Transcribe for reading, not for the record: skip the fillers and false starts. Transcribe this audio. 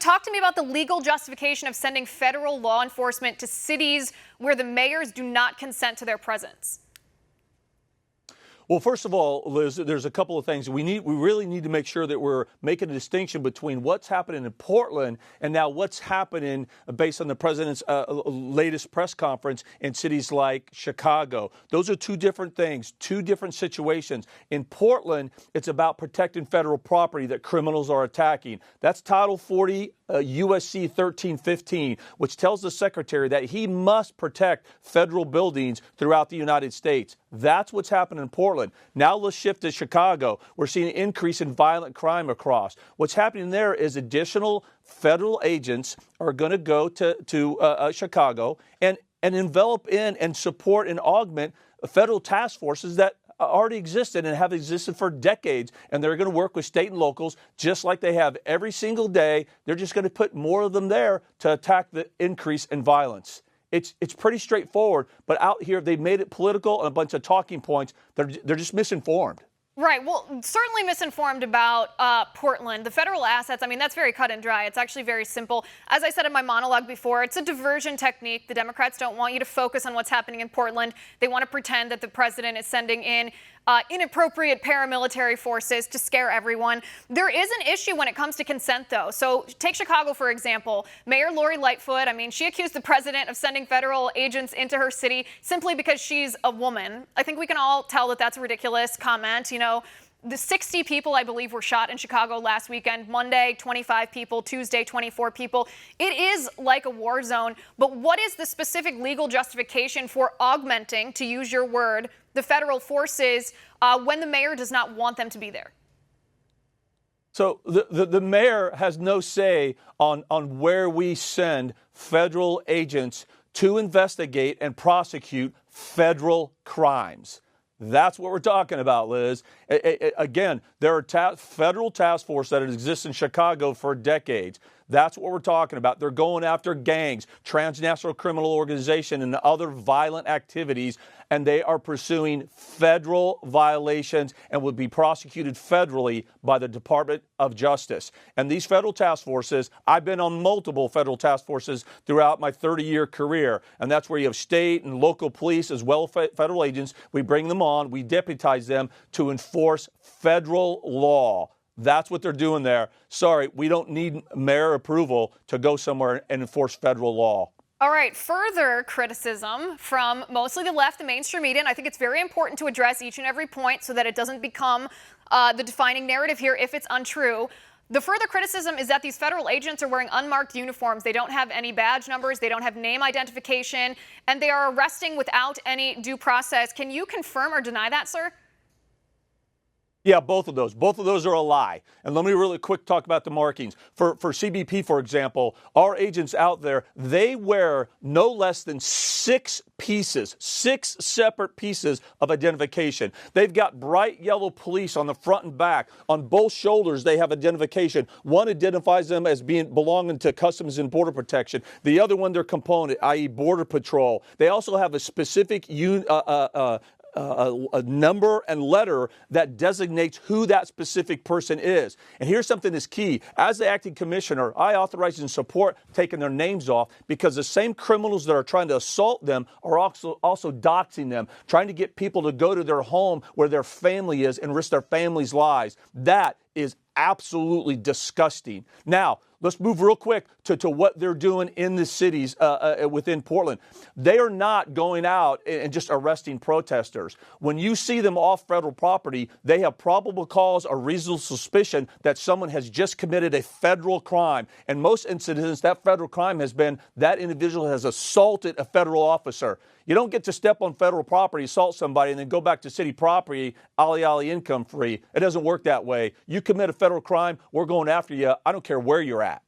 talk to me about the legal justification of sending federal law enforcement to cities where the mayors do not consent to their presence. Well, first of all, Liz, there's a couple of things. We really need to make sure that we're making a distinction between what's happening in Portland and now what's happening based on the president's latest press conference in cities like Chicago. Those are two different things, two different situations. In Portland, it's about protecting federal property that criminals are attacking. That's Title 40 USC 1315, which tells the secretary that he must protect federal buildings throughout the United States. That's what's happening in Portland. Now let's shift to Chicago. We're seeing an increase in violent crime across. What's happening there is additional federal agents are going to go to Chicago and envelop in and support and augment federal task forces that already existed and have existed for decades, and they're going to work with state and locals just like they have every single day. They're just going to put more of them there to attack the increase in violence. It's pretty straightforward, but out here they've made it political and a bunch of talking points. They're just misinformed. Right. Well, certainly misinformed about Portland. The federal assets, I mean, that's very cut and dry. It's actually very simple. As I said in my monologue before, it's a diversion technique. The Democrats don't want you to focus on what's happening in Portland. They want to pretend that the president is sending in inappropriate paramilitary forces to scare everyone. There is an issue when it comes to consent, though. So take Chicago, for example. Mayor Lori Lightfoot, I mean, she accused the president of sending federal agents into her city simply because she's a woman. I think we can all tell that that's a ridiculous comment. You know, the 60 people, I believe, were shot in Chicago last weekend. Monday, 25 people. Tuesday, 24 people. It is like a war zone. But what is the specific legal justification for augmenting, to use your word, the federal forces when the mayor does not want them to be there? So the mayor has no say on where we send federal agents to investigate and prosecute federal crimes. That's what we're talking about, Liz. Again, there are federal task force that exists in Chicago for decades. That's what we're talking about. They're going after gangs, transnational criminal organization, and other violent activities, and they are pursuing federal violations and would be prosecuted federally by the Department of Justice. And these federal task forces, I've been on multiple federal task forces throughout my 30-year career, and that's where you have state and local police as well as federal agents. We bring them on, we deputize them to enforce federal law. That's what they're doing there. Sorry, we don't need mayor approval to go somewhere and enforce federal law. All right, further criticism from mostly the left, the mainstream media, and I think it's very important to address each and every point so that it doesn't become the defining narrative here if it's untrue. The further criticism is that these federal agents are wearing unmarked uniforms. They don't have any badge numbers. They don't have name identification, and they are arresting without any due process. Can you confirm or deny that, sir? Yeah, both of those. Both of those are a lie. And let me really quick talk about the markings. For CBP, for example, our agents out there, they wear no less than 6 separate pieces of identification. They've got bright yellow police on the front and back. On both shoulders, they have identification. One identifies them as belonging to Customs and Border Protection. The other one, their component, i.e. Border Patrol. They also have a specific a number and letter that designates who that specific person is. And here's something that's key. As the acting commissioner, I authorize and support taking their names off because the same criminals that are trying to assault them are also doxing them, trying to get people to go to their home where their family is and risk their family's lives. That is absolutely disgusting. Now, let's move real quick to what they're doing in the cities within Portland. They are not going out and just arresting protesters. When you see them off federal property, they have probable cause or reasonable suspicion that someone has just committed a federal crime. In most incidents, that federal crime has been that individual has assaulted a federal officer. You don't get to step on federal property, assault somebody, and then go back to city property, ollie income free. It doesn't work that way. You commit a federal crime, we're going after you. I don't care where you're at.